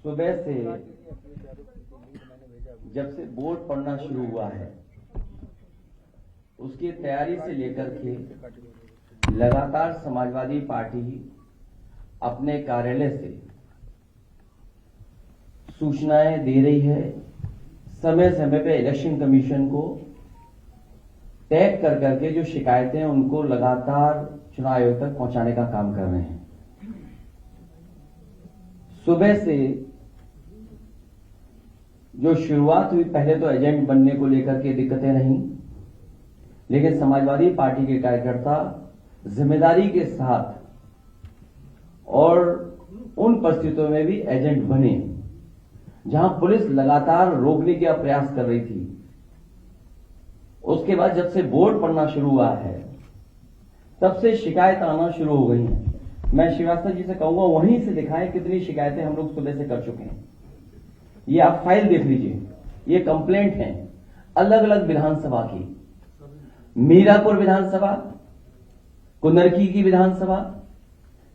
सुबह से जब से वोट पड़ना शुरू हुआ है उसकी तैयारी से लेकर के लगातार समाजवादी पार्टी अपने कार्यालय से सूचनाएं दे रही है। समय समय पे इलेक्शन कमीशन को टैग कर करके जो शिकायतें हैं उनको लगातार चुनाव आयोग तक पहुंचाने का काम कर रहे हैं। सुबह से जो शुरुआत हुई, पहले तो एजेंट बनने को लेकर के दिक्कतें रहीं, लेकिन समाजवादी पार्टी के कार्यकर्ता जिम्मेदारी के साथ और उन परिस्थितियों में भी एजेंट बने जहां पुलिस लगातार रोकने का प्रयास कर रही थी। उसके बाद जब से वोट पड़ना शुरू हुआ है तब से शिकायत आना शुरू हो गई हैं। मैं श्रीवास्तव जी से कहूंगा वहीं से दिखाएं कितनी शिकायतें हम लोग सुबह से कर चुके हैं। ये आप फाइल देख लीजिए, ये कंप्लेंट है अलग अलग विधानसभा की, मीरापुर विधानसभा, कुंदरकी की विधानसभा,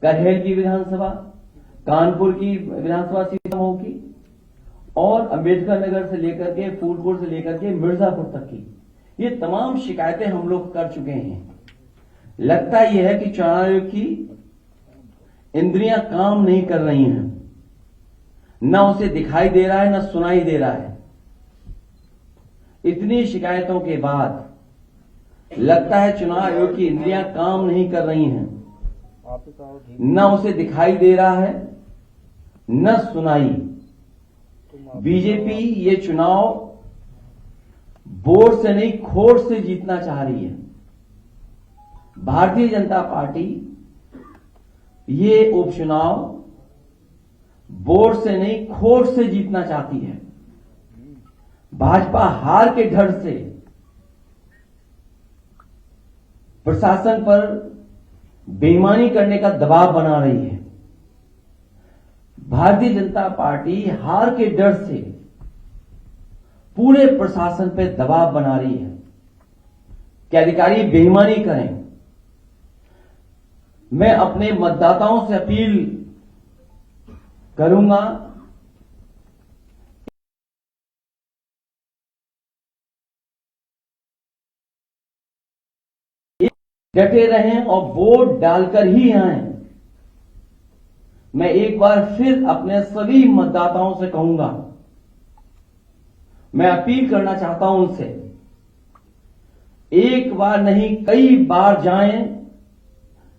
करहेल की विधानसभा, कानपुर की विधानसभा सीतामऊ की और अंबेडकर नगर से लेकर के फूलपुर से लेकर के मिर्जापुर तक की, ये तमाम शिकायतें हम लोग कर चुके हैं। लगता यह है कि चुनाव आयोग की इंद्रियां काम नहीं कर रही हैं, न उसे दिखाई दे रहा है न सुनाई दे रहा है। इतनी शिकायतों के बाद लगता है चुनाव आयोग की इंद्रियां काम नहीं कर रही हैं, न उसे दिखाई दे रहा है न सुनाई। बीजेपी ये चुनाव वोट से नहीं खोट से जीतना चाह रही है। भारतीय जनता पार्टी ये उपचुनाव वोट से नहीं खोट से जीतना चाहती है। भाजपा हार के डर से प्रशासन पर बेईमानी करने का दबाव बना रही है। भारतीय जनता पार्टी हार के डर से पूरे प्रशासन पर दबाव बना रही है कि अधिकारी बेईमानी करें। मैं अपने मतदाताओं से अपील करूंगा डटे रहें और वोट डालकर ही आएं। मैं एक बार फिर अपने सभी मतदाताओं से कहूंगा, मैं अपील करना चाहता हूं उनसे, एक बार नहीं कई बार जाएं,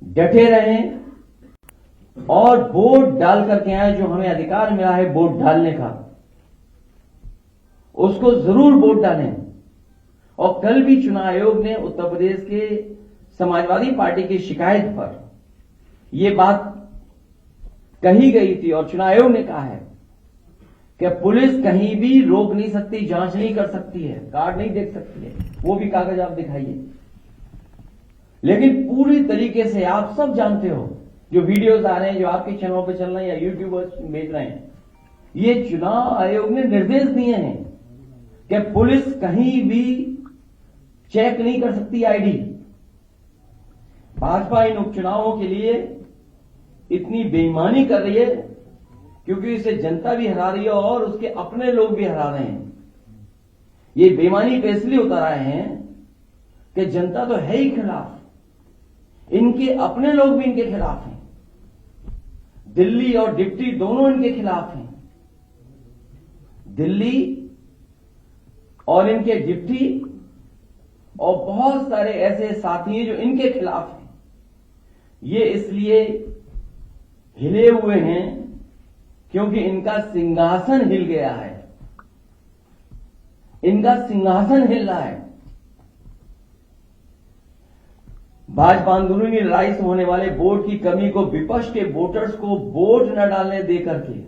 डटे रहें और वोट डाल करके आए। जो हमें अधिकार मिला है वोट डालने का, उसको जरूर वोट डालें। और कल भी चुनाव आयोग ने उत्तर प्रदेश के समाजवादी पार्टी की शिकायत पर यह बात कही गई थी और चुनाव आयोग ने कहा है कि पुलिस कहीं भी रोक नहीं सकती, जांच नहीं कर सकती है, कार्ड नहीं देख सकती है, वो भी कागज आप दिखाइए। लेकिन पूरी तरीके से आप सब जानते हो, जो वीडियोस आ रहे हैं, जो आपके चैनलों पे चल रहे हैं या यूट्यूबर्स भेज रहे हैं, ये चुनाव आयोग ने निर्देश दिए हैं कि पुलिस कहीं भी चेक नहीं कर सकती आईडी। भाजपा इन उपचुनावों के लिए इतनी बेईमानी कर रही है क्योंकि इसे जनता भी हरा रही है और उसके अपने लोग भी हरा रहे हैं। ये बेईमानी पे इसलिए उतर आए हैं कि जनता तो है ही खिलाफ, इनके अपने लोग भी इनके खिलाफ हैं। दिल्ली और डिप्टी दोनों इनके खिलाफ हैं। दिल्ली और इनके डिप्टी और बहुत सारे ऐसे साथी हैं जो इनके खिलाफ हैं। ये इसलिए हिले हुए हैं क्योंकि इनका सिंहासन हिल गया है, इनका सिंहासन हिल रहा है। भाजपा अंदरूनी लड़ाई से होने वाले वोट की कमी को विपक्ष के वोटर्स को वोट न डालने देकर के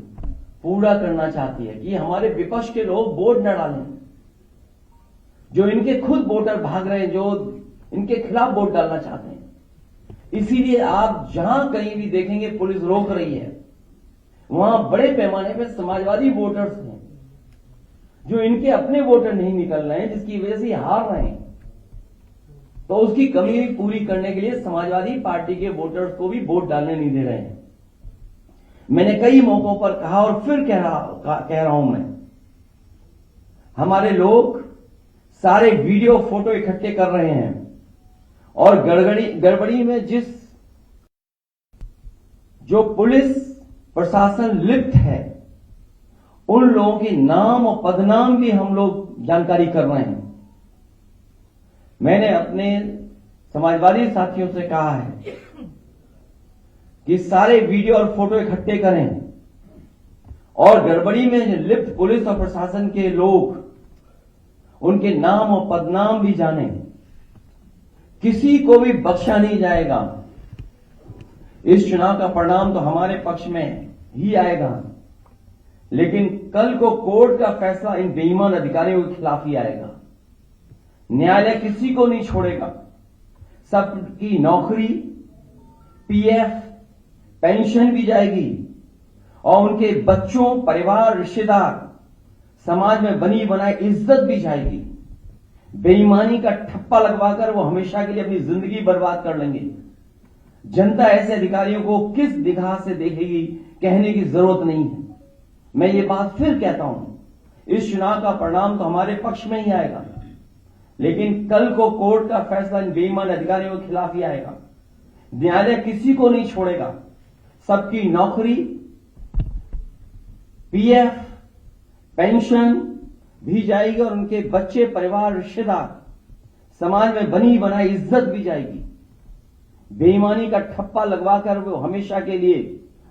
पूरा करना चाहती है कि हमारे विपक्ष के लोग वोट न डालें। जो इनके खुद वोटर भाग रहे हैं, जो इनके खिलाफ वोट डालना चाहते हैं। इसीलिए आप जहां कहीं भी देखेंगे पुलिस रोक रही है, वहां बड़े पैमाने पर समाजवादी वोटर्स हैं जो इनके अपने वोटर नहीं निकल रहे हैं, जिसकी वजह से हार रहे हैं। तो उसकी कमी पूरी करने के लिए समाजवादी पार्टी के वोटर्स को भी वोट डालने नहीं दे रहे हैं। मैंने कई मौकों पर कहा और फिर कह रहा हूं मैं, हमारे लोग सारे वीडियो फोटो इकट्ठे कर रहे हैं और गड़बड़ी में जो पुलिस प्रशासन लिप्त है उन लोगों के नाम और पदनाम भी हम लोग जानकारी कर रहे हैं। मैंने अपने समाजवादी साथियों से कहा है कि सारे वीडियो और फोटो इकट्ठे करें और गड़बड़ी में लिप्त पुलिस और प्रशासन के लोग उनके नाम और पदनाम भी जानें। किसी को भी बख्शा नहीं जाएगा। इस चुनाव का परिणाम तो हमारे पक्ष में ही आएगा, लेकिन कल को कोर्ट का फैसला इन बेईमान अधिकारियों के खिलाफ ही आएगा। न्यायालय किसी को नहीं छोड़ेगा। सबकी नौकरी, पीएफ, पेंशन भी जाएगी और उनके बच्चों, परिवार, रिश्तेदार, समाज में बनी बनाई इज्जत भी जाएगी। बेईमानी का ठप्पा लगवाकर वो हमेशा के लिए अपनी जिंदगी बर्बाद कर लेंगे। जनता ऐसे अधिकारियों को किस निगाह से देखेगी, कहने की जरूरत नहीं है। मैं ये बात फिर कहता हूं, इस चुनाव का परिणाम तो हमारे पक्ष में ही आएगा, लेकिन कल को कोर्ट का फैसला इन बेईमान अधिकारियों के खिलाफ ही आएगा। न्यायालय किसी को नहीं छोड़ेगा। सबकी नौकरी, पीएफ, पेंशन भी जाएगी और उनके बच्चे, परिवार, रिश्तेदार, समाज में बनी बनाई इज्जत भी जाएगी। बेईमानी का ठप्पा लगवाकर वो हमेशा के लिए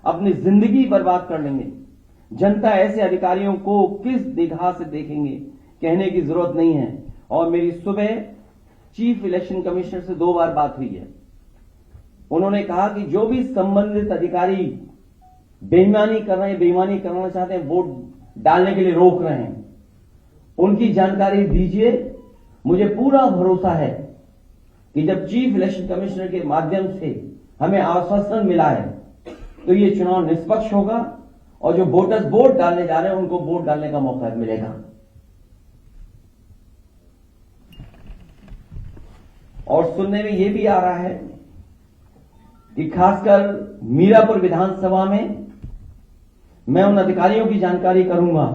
अपनी जिंदगी बर्बाद कर लेंगे। जनता ऐसे अधिकारियों को किस निगाह से देखेंगे, कहने की जरूरत नहीं है। और मेरी सुबह चीफ इलेक्शन कमिश्नर से 2 बार बात हुई है। उन्होंने कहा कि जो भी संबंधित अधिकारी बेईमानी कर रहे हैं, बेईमानी करना चाहते हैं, वोट डालने के लिए रोक रहे हैं, उनकी जानकारी दीजिए। मुझे पूरा भरोसा है कि जब चीफ इलेक्शन कमिश्नर के माध्यम से हमें आश्वासन मिला है तो ये चुनाव निष्पक्ष होगा और जो वोटर्स वोट डालने जा रहे हैं उनको वोट डालने का मौका मिलेगा। और सुनने में यह भी आ रहा है कि खासकर मीरापुर विधानसभा में मैं उन अधिकारियों की जानकारी करूंगा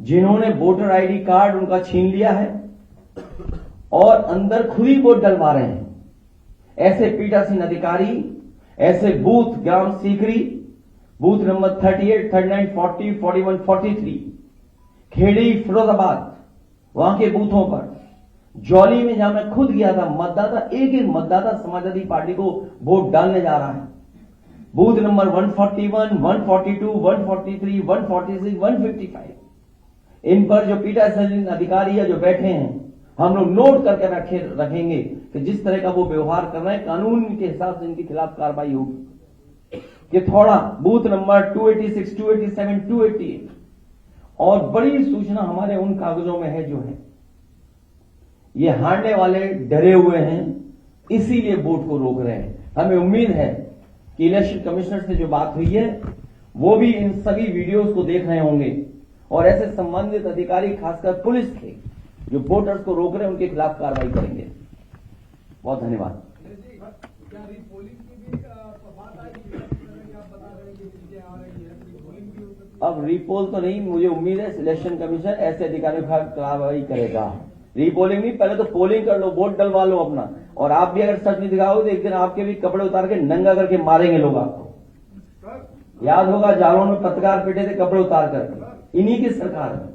जिन्होंने वोटर आईडी कार्ड उनका छीन लिया है और अंदर खुद ही वोट डलवा रहे हैं। ऐसे पीठासीन अधिकारी, ऐसे बूथ ग्राम सीकरी, बूथ नंबर 38, 39, 40, 41, 43, खेड़ी, फिरोजाबाद, वहां के बूथों पर, जौली में जहां मैं खुद गया था, मतदाता एक मतदाता समाजवादी पार्टी को वोट डालने जा रहा है। बूथ नंबर 141, 142, 143, 146, 155, इन पर जो पीठासीन अधिकारी है जो बैठे हैं, हम लोग नोट करके रखेंगे कि जिस तरह का वो व्यवहार कर रहे हैं कानून के हिसाब से इनके खिलाफ कार्रवाई होगी। कि थोड़ा बूथ नंबर 286, 287, 288 और बड़ी सूचना हमारे उन कागजों में है जो है ये हारने वाले डरे हुए हैं, इसीलिए वोट को रोक रहे हैं। हमें उम्मीद है कि इलेक्शन कमिश्नर से जो बात हुई है वो भी इन सभी वीडियोस को देख रहे होंगे और ऐसे संबंधित अधिकारी, खासकर पुलिस के जो वोटर्स को रोक रहे हैं, उनके खिलाफ कार्रवाई करेंगे। बहुत धन्यवाद। अब रीपोल तो नहीं, मुझे उम्मीद है इलेक्शन कमीशन ऐसे अधिकारियों का कार्रवाई करेगा। रीपोलिंग नहीं, पहले तो पोलिंग कर लो, वोट डलवा लो अपना। और आप भी अगर सच नहीं दिखाओगे तो एक दिन आपके भी कपड़े उतार के नंगा करके मारेंगे लोग आपको। याद होगा जालौन में पत्रकार पीटे थे कपड़े उतार करके, इन्हीं की सरकार है।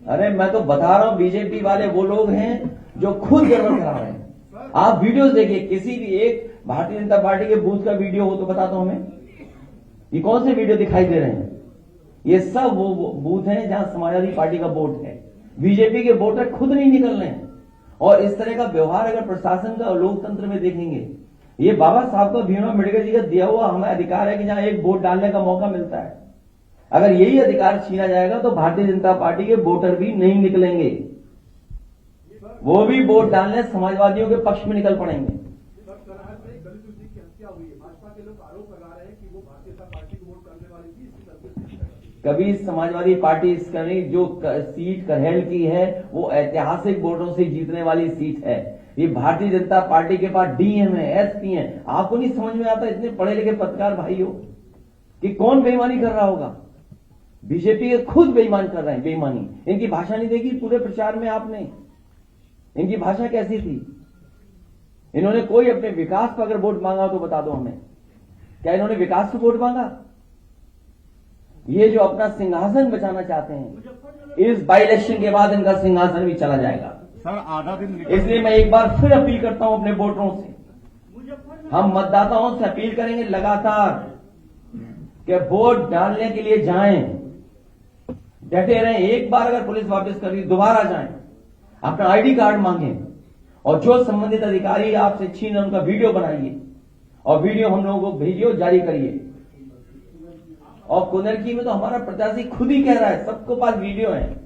अरे मैं तो बता रहा हूं, बीजेपी वाले वो लोग हैं जो खुद गड़बड़ करा रहे हैं। आप वीडियोस देखिए, किसी भी एक भारतीय जनता पार्टी के बूथ का वीडियो हो तो बता दो हमें, ये कौन से वीडियो दिखाई दे रहे हैं? ये सब वो बूथ हैं जहां समाजवादी पार्टी का वोट है। बीजेपी के वोटर खुद नहीं निकल रहे हैं। और इस तरह का व्यवहार अगर प्रशासन का और लोकतंत्र में देखेंगे, ये बाबा साहब का भीमराव अम्बेडकर जी का दिया हुआ हमें अधिकार है कि जहां एक वोट डालने का मौका मिलता है, अगर यही अधिकार छीना जाएगा तो भारतीय जनता पार्टी के वोटर भी नहीं निकलेंगे, वो भी वोट डालने समाजवादियों के पक्ष में निकल पड़ेंगे। कभी समाजवादी पार्टी इस करने जो सीट करहेल की है वो ऐतिहासिक वोटों से जीतने वाली सीट है। ये भारतीय जनता पार्टी के पास डीएम है, एसपी है। आपको नहीं समझ में आता इतने पढ़े लिखे पत्रकार भाई हो कि कौन बेईमानी कर रहा होगा? बीजेपी के खुद बेईमान कर रहे हैं, बेईमानी। इनकी भाषा नहीं देखी पूरे प्रचार में आपने? इनकी भाषा कैसी थी? इन्होंने कोई अपने विकास पर अगर वोट मांगा तो बता दो हमें, क्या इन्होंने विकास पर वोट मांगा? ये जो अपना सिंहासन बचाना चाहते हैं, इस बाई इलेक्शन के बाद इनका सिंहासन भी चला जाएगा। सर आधा दिन इसलिए मैं एक बार फिर अपील करता हूं अपने वोटरों से, हम मतदाताओं से अपील करेंगे लगातार कि वोट डालने के लिए जाएं, डटे रहें। एक बार अगर पुलिस वापस कर दी दोबारा जाएं, अपना आईडी कार्ड मांगें और जो संबंधित अधिकारी आपसे छीन उनका वीडियो बनाइए और वीडियो हम लोगों को भेजिए और जारी करिए। और कुनरकी में तो हमारा प्रत्याशी खुद ही कह रहा है, सबको पास वीडियो है,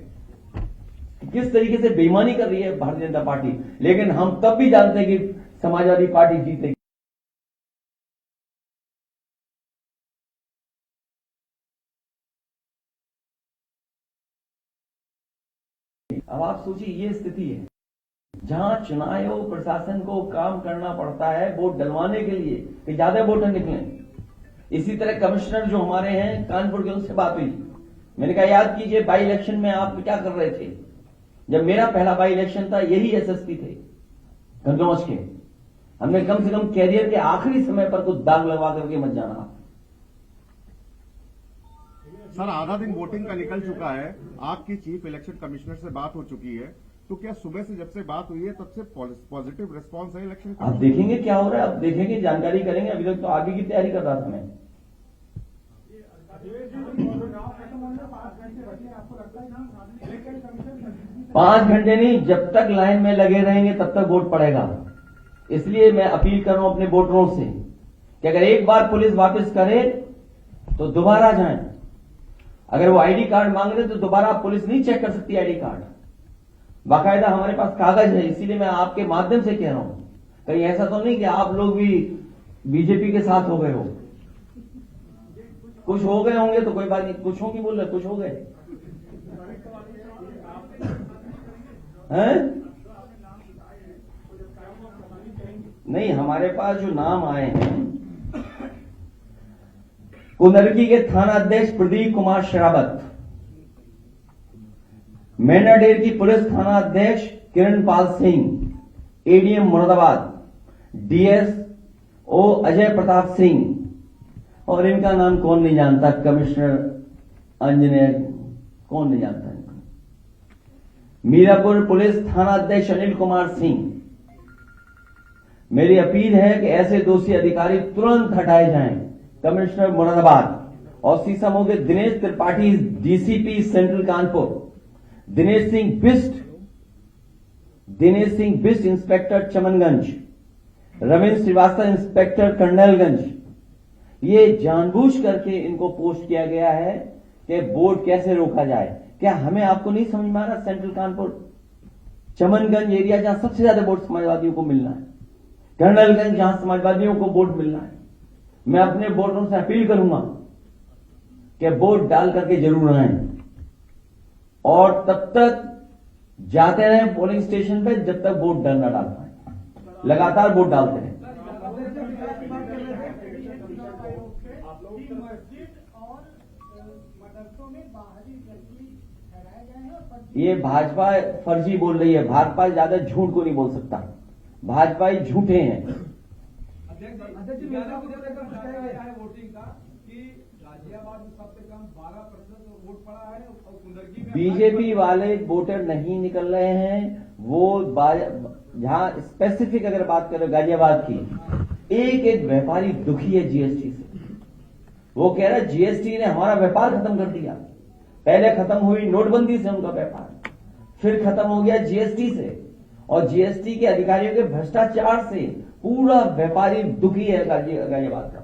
किस तरीके से बेईमानी कर रही है भारतीय जनता पार्टी। लेकिन हम तब भी जानते हैं कि समाजवादी पार्टी जीतेगी। अब आप सोचिए, ये स्थिति है जहां चुनाव आयोग प्रशासन को काम करना पड़ता है वोट डलवाने के लिए कि ज्यादा वोटर निकलें। इसी तरह कमिश्नर जो हमारे हैं कानपुर के, उनसे बात हुई, मैंने कहा याद कीजिए बाई इलेक्शन में आप क्या कर रहे थे? जब मेरा पहला बाई इलेक्शन था यही एसएसपी थे गंगोमच के, हमने कम से कम कैरियर के आखिरी समय पर कुछ दाग लगवा करके मत जाना। सर आधा दिन वोटिंग का निकल चुका है, आपकी चीफ इलेक्शन कमिश्नर से बात हो चुकी है, तो क्या सुबह से जब से बात हुई है तब से पॉजिटिव रिस्पांस है इलेक्शन का? अब देखेंगे क्या हो रहा है, अब देखेंगे, जानकारी करेंगे। अभी तक तो आगे की तैयारी कर रहा था मैं। 5 घंटे नहीं, जब तक लाइन में लगे रहेंगे तब तक वोट पड़ेगा। इसलिए मैं अपील कर रहा हूं अपने वोटरों से कि अगर एक बार पुलिस वापस करे तो दोबारा जाएं। अगर वो आईडी कार्ड मांग रहे तो दोबारा पुलिस नहीं चेक कर सकती आईडी कार्ड, बाकायदा हमारे पास कागज है। इसीलिए मैं आपके माध्यम से कह रहा हूं, कहीं ऐसा तो नहीं कि आप लोग भी बीजेपी के साथ हो गए हो। कुछ हो गए होंगे तो कोई बात नहीं, कुछ होंगी बोल रहे, कुछ हो गए हैं? नहीं, हमारे पास जो नाम आए हैं, कुनरकी के थाना अध्यक्ष प्रदीप कुमार शरावत, मैनाडेर की पुलिस थाना अध्यक्ष किरणपाल सिंह, एडीएम मुरादाबाद डीएसओ अजय प्रताप सिंह, और इनका नाम कौन नहीं जानता, कमिश्नर इंजीनियर, कौन नहीं जानता इनका, मीरापुर पुलिस थाना अध्यक्ष अनिल कुमार सिंह। मेरी अपील है कि ऐसे दोषी अधिकारी तुरंत हटाए जाएं। कमिश्नर मुरादाबाद और सीसामऊ के Dinesh Tripathi DCP central Kanpur, Dinesh Singh Bisht inspector Chamanganj, Ravindra Srivastava inspector Colonelganj, ये जानबूझ करके इनको पोस्ट किया गया है कि वोट कैसे रोका जाए। क्या हमें आपको नहीं समझ में आ रहा? सेंट्रल कानपुर चमनगंज एरिया जहां सबसे ज्यादा वोट समाजवादियों को मिलना है, कर्नलगंज जहां समाजवादियों को वोट मिलना है, मैं अपने वोटरों से अपील करूंगा कि वोट डाल करके जरूर आए और तब तक जाते रहें पोलिंग स्टेशन पे जब तक वोट डल ना डाल पाए। लगातार वोट डालते रहें। ये भाजपा फर्जी बोल रही है, भाजपा ज्यादा झूठ को नहीं बोल सकता, भाजपा ही झूठे हैं। वोटिंग का कि गाजियाबाद में सबसे कम 12% वोट पड़ा है और कुंदरकी में बीजेपी वाले वोटर नहीं निकल रहे हैं। वो जहां स्पेसिफिक अगर बात करें गाजियाबाद की, एक एक व्यापारी दुखी है जीएसटी से। वो कह रहा है जीएसटी ने हमारा व्यापार खत्म कर दिया। पहले खत्म हुई नोटबंदी से उनका व्यापार, फिर खत्म हो गया जीएसटी से, और जीएसटी के अधिकारियों के भ्रष्टाचार से पूरा व्यापारी दुखी है गाजियाबाद का।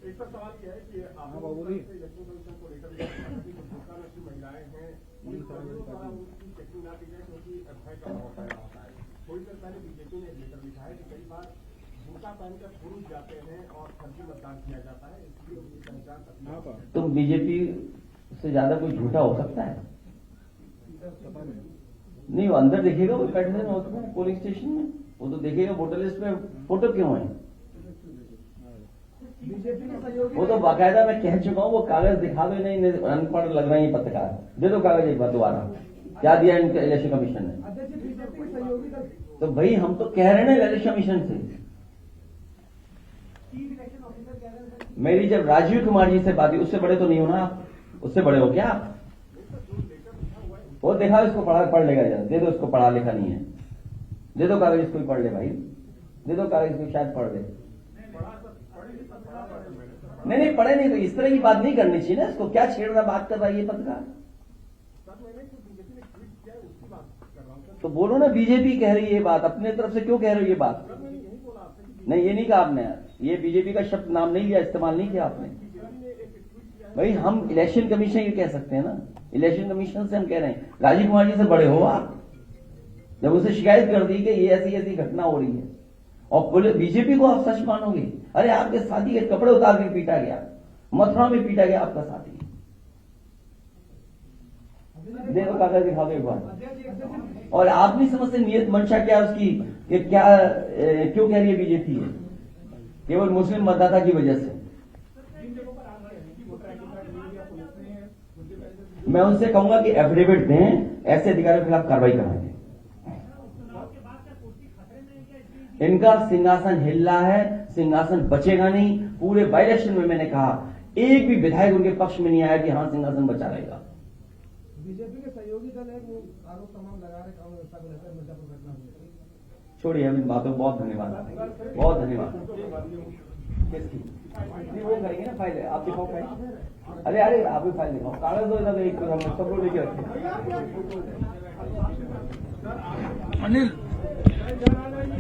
एक तो सवाल यह है कि इलेक्शन कमीशन को लेकर महिलाएं हैं, पुलिस कर्मियों द्वारा उनकी चेकिंग ना की जाए क्योंकि एफआई का होता है। थोड़ी देर पहले बीजेपी ने लेकर लिखा है कि कई बार बुर्का पहनकर पुरुष जाते हैं और फर्जी मतदान किया जाता है, इसलिए उनकी पहचान। तुम बीजेपी से ज्यादा कोई झूठा हो सकता है? नहीं, वो अंदर देखेगा, वो बैठने में होता है पोलिंग स्टेशन में, वो तो देखेगा वोटर लिस्ट में फोटो क्यों है। बीजेपी के सहयोगी वो तो बाकायदा मैं कह चुका हूँ, वो कागज दिखा दो, नहीं अनपढ़ लग रहे हैं पत्रकार, दे दो कागज एक बार दोबारा, क्या दिया इनके इलेक्शन कमीशन ने। अध्यक्ष जी, बीजेपी के सहयोगी दल तो भाई हम तो कह रहे हैं ना इलेक्शन कमीशन से, चीफ इलेक्शन ऑफिसर कह रहे हैं सर, मेरी जब राजीव कुमार जी से बात हुई, उससे बड़े तो नहीं हो ना आप, उससे बड़े हो क्या आप। वो देखा, इसको पढ़ लेगा यार, दे दो इसको, पढ़ा लिखा नहीं है, दे दो कागज इसको, पढ़ ले भाई, दे दो कागज इसको, शायद पढ़ ले। नहीं पढ़े नहीं, तो इस तरह की बात नहीं करनी चाहिए ना, इसको क्या छेड़ना बात कर रहा है ये पत्रकार। तो बोलो ना, बीजेपी कह रही है ये बात, अपने तरफ से क्यों कह रहे हो ये बात। नहीं, ये नहीं कहा आपने, ये बीजेपी का शब्द नाम नहीं लिया, इस्तेमाल नहीं किया आपने। भाई हम इलेक्शन कमीशन ये कह सकते हैं ना, इलेक्शन कमीशन से हम कह रहे हैं, राजीव कुमार जी से बड़े हो आप, जब उसे शिकायत कर दी कि ये ऐसी ऐसी घटना हो रही है, और बीजेपी को आप सच मानोगे। अरे आपके साथी के कपड़े उतार के पीटा गया, मथुरा में पीटा गया आपका साथी, देखो कागज दिखा दो एक बार। और आप नहीं समझते नियत मंशा क्या उसकी, कि क्या क्यों कह रही है बीजेपी है, केवल मुस्लिम मतदाता की वजह से। मैं उनसे कहूंगा कि एफिडेविट दें, ऐसे अधिकारियों के खिलाफ कार्रवाई कराएंगे। इनका सिंहासन हिल रहा है, सिंहासन बचेगा नहीं। पूरे बाई इलेक्शन में मैंने कहा, एक भी विधायक उनके पक्ष में नहीं आया कि हाँ सिंहासन बचा रहेगा। बीजेपी के सहयोगी दल है, वो आरोप तमाम लगा रहे कानून व्यवस्था को लेकर मिर्जापुर घटना हुई। छोड़िए अभी बातों, बहुत धन्यवाद, बहुत धन्यवाद। किसकी नहीं, वो करेंगे ना फाइल, आप दिखाओ फाइल। अरे आप भी फाइल दिखाओ, कागज दो इधर, एक हम सब लोग लेके रखें। अनिल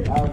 हाँ